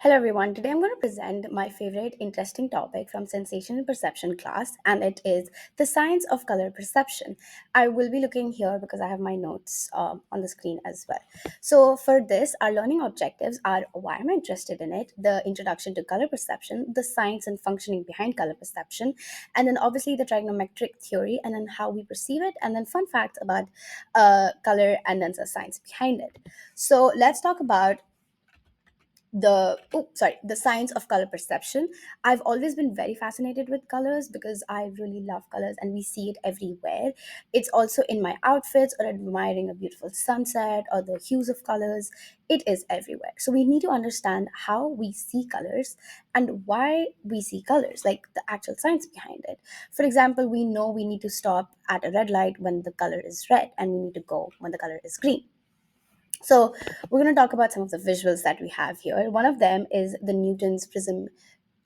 Hello everyone. Today I'm going to present my favorite interesting topic from sensation and perception class, and it is the science of color perception. I will be looking here because I have my notes on the screen as well. So for this, our learning objectives are why am I interested in it, the introduction to color perception, the science and functioning behind color perception, and then obviously the trigonometric theory, and then how we perceive it, and then fun facts about color, and then the science behind it. So let's talk about the science of color perception. I've always been very fascinated with colors because I really love colors and we see it everywhere. It's also in my outfits or admiring a beautiful sunset or the hues of colors. It is everywhere, so we need to understand how we see colors and why we see colors, like the actual science behind it. For example, we know we need to stop at a red light when the color is red, and we need to go when the color is green. So, we're going to talk about some of the visuals that we have here. One of them is the Newton's prism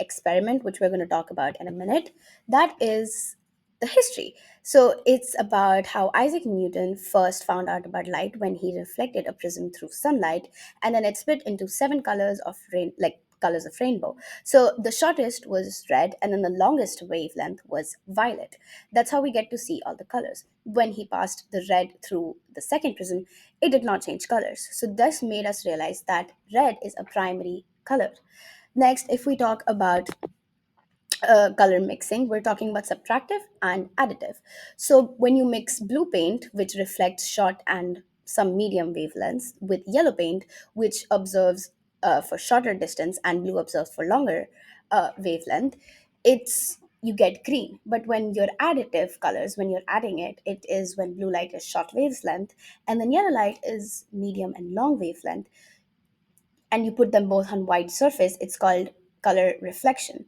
experiment, which we're going to talk about in a minute. That is the history. So, it's about how Isaac Newton first found out about light when he reflected a prism through sunlight, and then it split into seven colors of rain, like colors of rainbow. So, the shortest was red, and then the longest wavelength was violet. That's how we get to see all the colors. When he passed the red through the second prism, it did not change colors. So, this made us realize that red is a primary color. Next, if we talk about color mixing, we're talking about subtractive and additive. So, when you mix blue paint, which reflects short and some medium wavelengths, with yellow paint, which observes for shorter distance, and blue observes for longer wavelength, it's you get green. But when you're additive colors, when you're adding it, it is when blue light is short wavelength, and then yellow light is medium and long wavelength, and you put them both on white surface. It's called color reflection,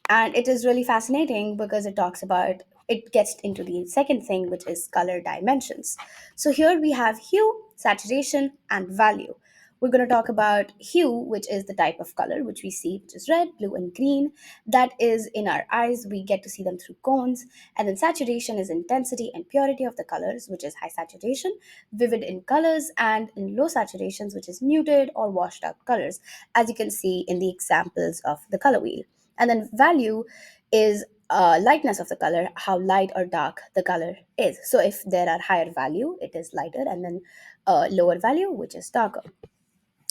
and it is really fascinating because it gets into the second thing, which is color dimensions. So here we have hue, saturation, and value. We're going to talk about hue, which is the type of color which we see, which is red, blue, and green. That is in our eyes, we get to see them through cones. And then saturation is intensity and purity of the colors, which is high saturation, vivid in colors, and in low saturations, which is muted or washed out colors, as you can see in the examples of the color wheel. And then value is lightness of the color, how light or dark the color is. So if there are higher value, it is lighter, and then lower value, which is darker.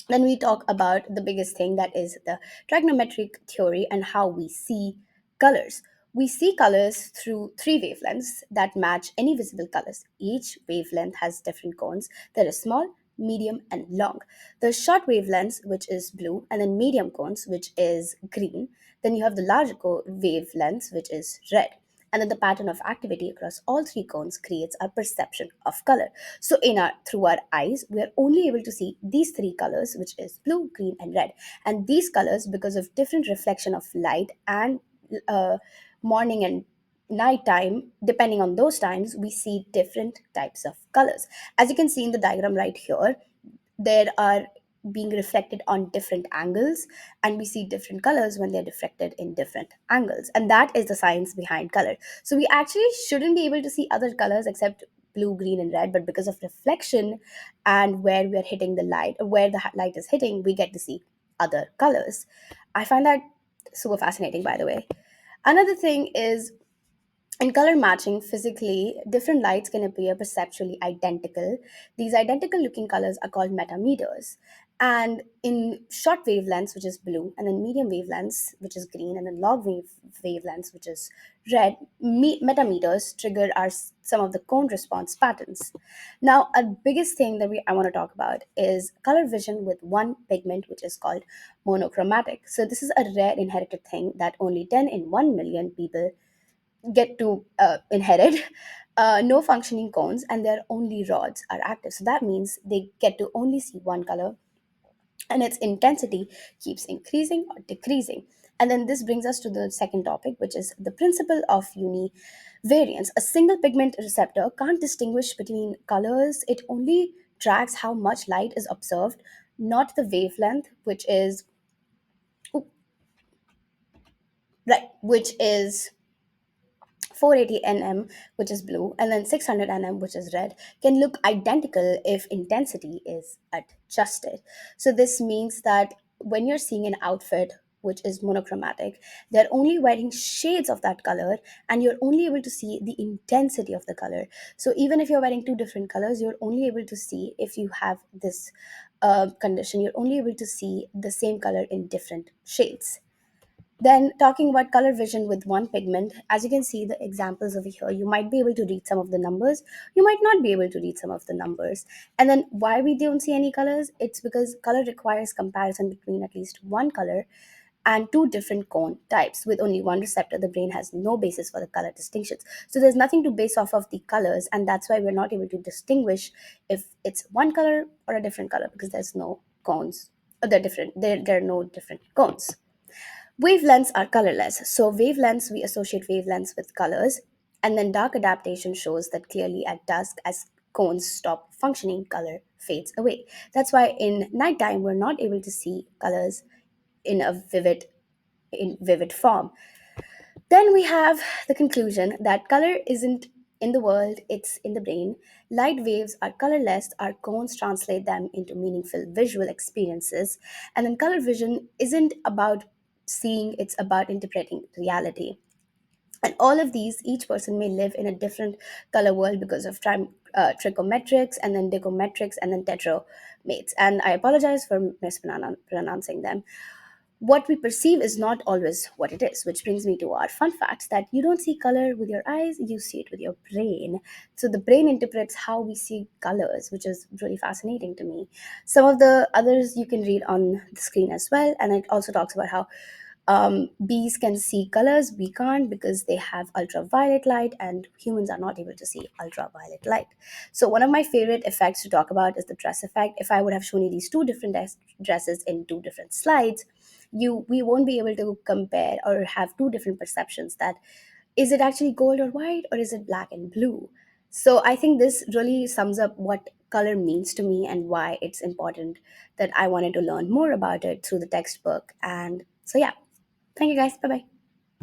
Then we talk about the biggest thing, that is the trigonometric theory and how we see colors. We see colors through three wavelengths that match any visible colors. Each wavelength has different cones. There is small, medium, and long. The short wavelengths, which is blue, and then medium cones, which is green. Then you have the larger wavelengths, which is red. And then the pattern of activity across all three cones creates our perception of color. So in our through our eyes, we are only able to see these three colors, which is blue, green, and red. And these colors, because of different reflection of light and uh, morning and night time, depending on those times, we see different types of colors. As you can see in the diagram right here, there are being reflected on different angles, and we see different colors when they're reflected in different angles, and that is the science behind color. So we actually shouldn't be able to see other colors except blue, green, and red, but because of reflection and where we are hitting the light, or where the light is hitting, we get to see other colors. I find that super fascinating, by the way. Another thing is, in color matching, physically, different lights can appear perceptually identical. These identical looking colors are called metameters. And in short wavelengths, which is blue, and then medium wavelengths, which is green, and then long wavelengths, which is red, metameters trigger some of the cone response patterns. Now, a biggest thing that I want to talk about is color vision with one pigment, which is called monochromatic. So, this is a rare inherited thing that only 10 in 1 million people get to inherit. No functioning cones, and their only rods are active. So that means they get to only see one color, and its intensity keeps increasing or decreasing. And then this brings us to the second topic, which is the principle of univariance. A single pigment receptor can't distinguish between colors, it only tracks how much light is observed, not the wavelength, which is right, which is 480 nm, which is blue, and then 600 nm, which is red, can look identical if intensity is adjusted. So this means that when you're seeing an outfit which is monochromatic, they're only wearing shades of that color, and you're only able to see the intensity of the color. So even if you're wearing two different colors, you're only able to see, if you have this condition, you're only able to see the same color in different shades. Then, talking about color vision with one pigment, as you can see the examples over here, you might be able to read some of the numbers, you might not be able to read some of the numbers. And then, why we don't see any colors? It's because color requires comparison between at least one color and two different cone types. With only one receptor, the brain has no basis for the color distinctions. So, there's nothing to base off of the colors, and that's why we're not able to distinguish if it's one color or a different color, because there's no cones. They're different. There are no different cones. Wavelengths are colorless. So, wavelengths, we associate wavelengths with colors. And then, dark adaptation shows that clearly at dusk, as cones stop functioning, color fades away. That's why in nighttime, we're not able to see colors in a vivid form. Then we have the conclusion that color isn't in the world, it's in the brain. Light waves are colorless, our cones translate them into meaningful visual experiences. And then color vision isn't about seeing, it's about interpreting reality. And all of these, each person may live in a different color world because of trichometrics, and then dichometrics, and then tetramates. And I apologize for mispronouncing them. What we perceive is not always what it is, which brings me to our fun facts that you don't see color with your eyes, you see it with your brain. So the brain interprets how we see colors, which is really fascinating to me. Some of the others you can read on the screen as well, and it also talks about how bees can see colors, we can't because they have ultraviolet light, and humans are not able to see ultraviolet light. So one of my favorite effects to talk about is the dress effect. If I would have shown you these two different dresses in two different slides, you we won't be able to compare or have two different perceptions, that is it actually gold or white, or is it black and blue. So I think this really sums up what color means to me and why it's important that I wanted to learn more about it through the textbook. And so yeah, thank you guys. Bye bye.